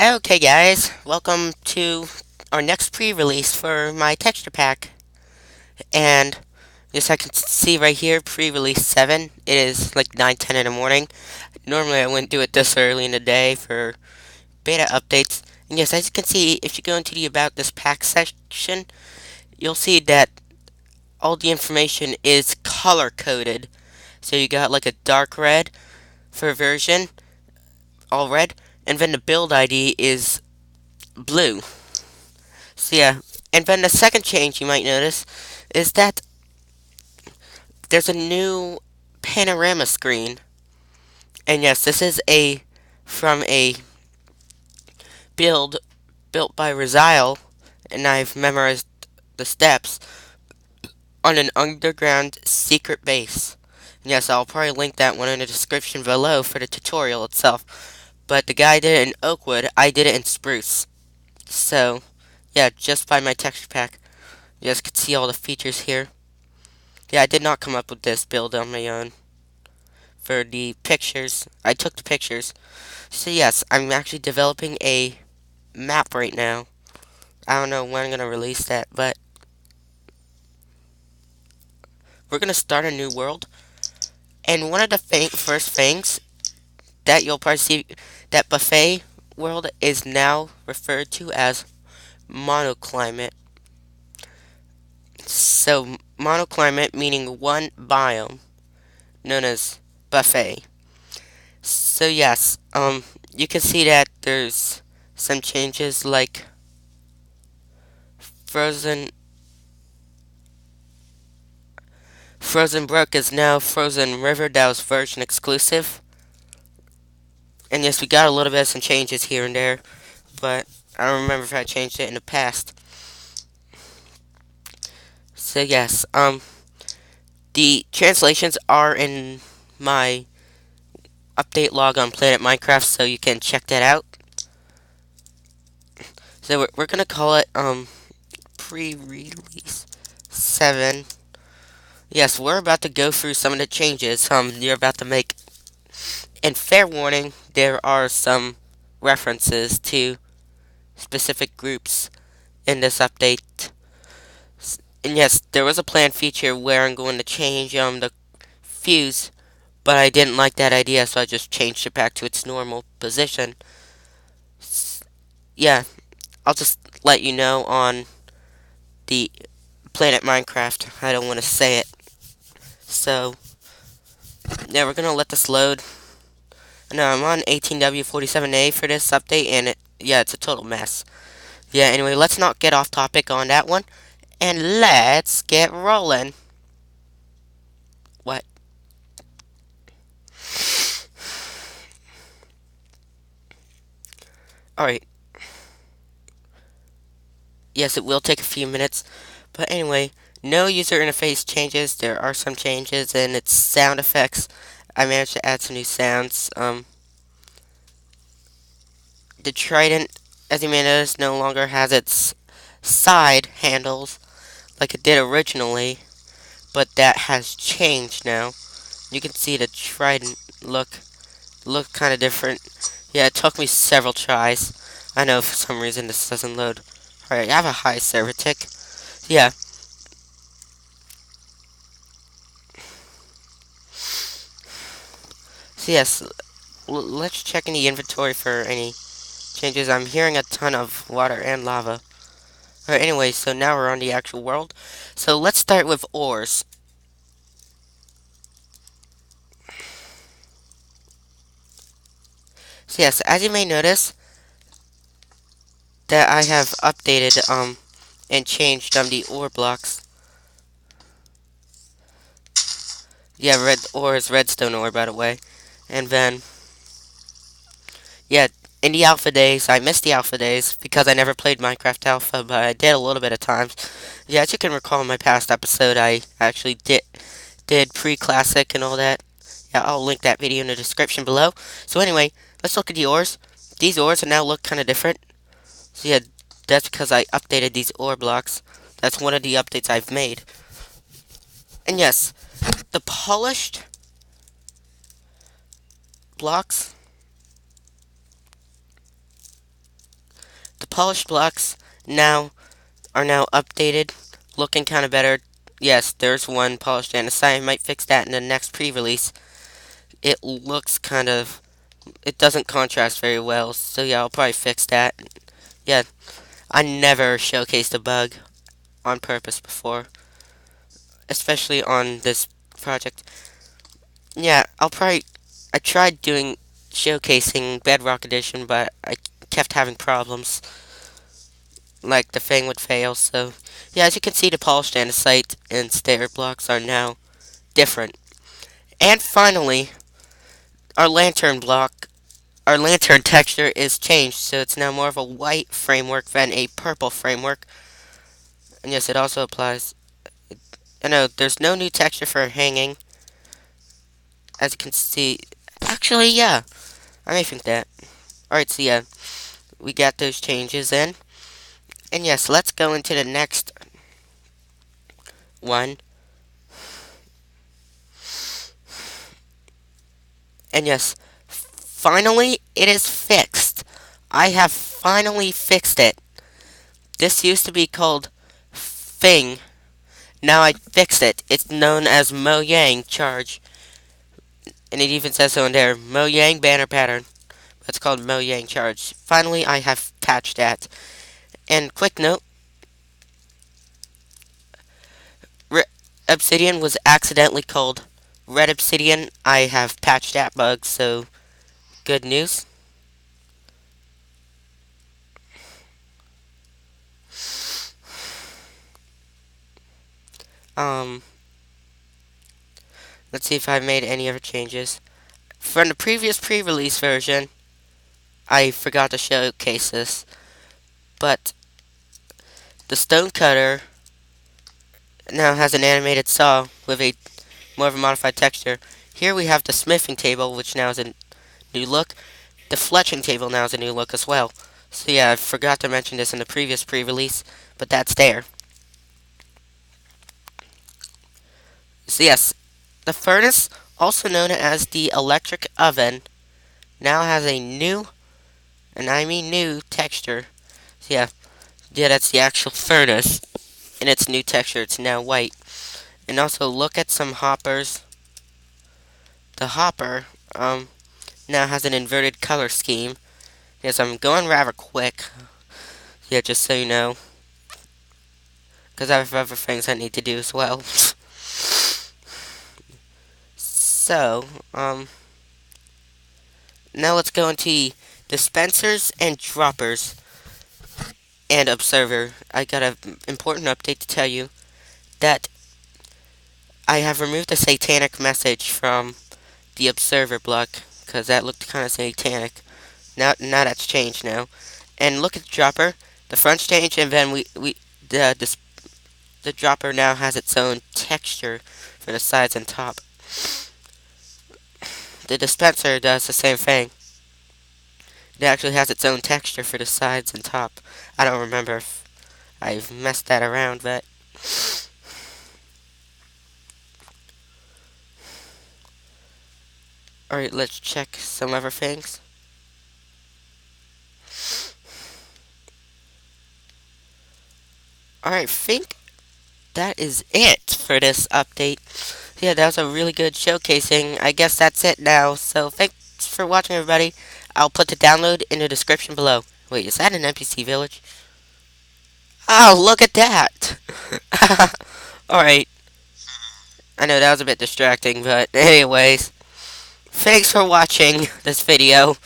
Okay, guys, welcome to our next pre-release for my texture pack. And yes, I can see right here, pre-release 7. It is like 9:10 in the morning. Normally, I wouldn't do it this early in the day for beta updates. And yes, as you can see, if you go into the About This Pack section, you'll see that all the information is color-coded. So you got like a dark red for version, all red, and then the build ID is blue. So yeah, and then the second change you might notice is that there's a new panorama screen. And yes, this is a from a build built by Razile, and I've memorized the steps on an underground secret base. And yes, I'll probably link that one in the description below for the tutorial itself. But the guy did it in Oakwood, I did it in Spruce. So, yeah, just by my texture pack. You guys can see all the features here. Yeah, I did not come up with this build on my own. For the pictures, I took the pictures. So yes, I'm actually developing a map right now. I don't know when I'm gonna release that, but we're gonna start a new world. And one of the first things that you'll probably see, that buffet world is now referred to as monoclimate. So monoclimate meaning one biome, known as buffet. So yes, you can see that there's some changes like frozen Frozen Brook is now Frozen River. That was version exclusive. And yes, we got a little bit of some changes here and there, but I don't remember if I changed it in the past. So yes, the translations are in my update log on Planet Minecraft, so you can check that out. So we're gonna call it pre-release 7. Yes, we're about to go through some of the changes you're about to make. And fair warning, there are some references to specific groups in this update. And yes, there was a planned feature where I'm going to change the fuse, but I didn't like that idea, so I just changed it back to its normal position. Yeah, I'll just let you know on the Planet Minecraft. I don't want to say it. So, yeah, we're gonna let this load. No, I'm on 18W47A for this update, and yeah, it's a total mess. Yeah, anyway, let's not get off topic on that one, and let's get rolling. What? Alright, yes, it will take a few minutes, but anyway, no user interface changes. There are some changes in its sound effects. I managed to add some new sounds. The trident, as you may notice, no longer has its side handles like it did originally, but that has changed now. You can see the trident look kind of different. Yeah, it took me several tries. I know for some reason this doesn't load. Alright, I have a high server tick. Yeah, so yes, let's check in the inventory for any changes. I'm hearing a ton of water and lava. Alright, anyway, so now we're on the actual world. So let's start with ores. So yes, as you may notice, that I have updated and changed the ore blocks. Yeah, red ore is redstone ore, by the way. And then, yeah, in the alpha days, I missed the alpha days because I never played Minecraft Alpha, but I did a little bit of times. Yeah, as you can recall in my past episode, I actually did pre-classic and all that. Yeah, I'll link that video in the description below. So anyway, let's look at the ores. These ores now look kind of different. So yeah, that's because I updated these ore blocks. That's one of the updates I've made. And yes, the polished blocks The polished blocks now are now updated, looking kind of better. Yes, there's one polished andesite. I might fix that in the next pre-release. It looks kind of, it doesn't contrast very well, so yeah, I'll probably fix that. Yeah, I never showcased a bug on purpose before, especially on this project. Yeah, I tried doing showcasing Bedrock Edition, but I kept having problems. Like the thing would fail, so yeah, as you can see, the polished andesite and stair blocks are now different. And finally, our lantern block, our lantern texture is changed, so it's now more of a white framework than a purple framework. And yes, it also applies. I know there's no new texture for hanging, as you can see. Actually, yeah, I may think that. Alright, so yeah, we got those changes in. And yes, let's go into the next one. And yes, finally it is fixed. I have finally fixed it. This used to be called Thing. Now I fixed it. It's known as Mojang Charge. And it even says so in there, Mojang banner pattern. It's called Mojang Charge. Finally, I have patched that. And quick note, Obsidian was accidentally called Red Obsidian. I have patched that bug, so good news. Um, let's see if I've made any other changes. From the previous pre-release version, I forgot to showcase this, but the stone cutter now has an animated saw with a more of a modified texture. Here we have the smithing table, which now is a new look. The fletching table now is a new look as well. So yeah, I forgot to mention this in the previous pre-release, but that's there. So yes, the furnace, also known as the electric oven, now has a new, and I mean new, texture. So yeah, that's the actual furnace. In its new texture, it's now white. And also look at some hoppers. The hopper now has an inverted color scheme. Yes, I'm going rather quick. Yeah, just so you know. Because I have other things I need to do as well. So, now let's go into dispensers and droppers and observer. I got an important update to tell you that I have removed the satanic message from the observer block because that looked kind of satanic. Now that's changed now. And look at the dropper. The front's changed, and then the dropper now has its own texture for the sides and top. The dispenser does the same thing. It actually has its own texture for the sides and top. I don't remember if I've messed that around, but alright, let's check some other things. Alright, think that is it for this update. Yeah, that was a really good showcasing. I guess that's it now. So thanks for watching, everybody. I'll put the download in the description below. Wait, is that an NPC village? Oh, look at that! Alright, I know that was a bit distracting, but anyways. Thanks for watching this video.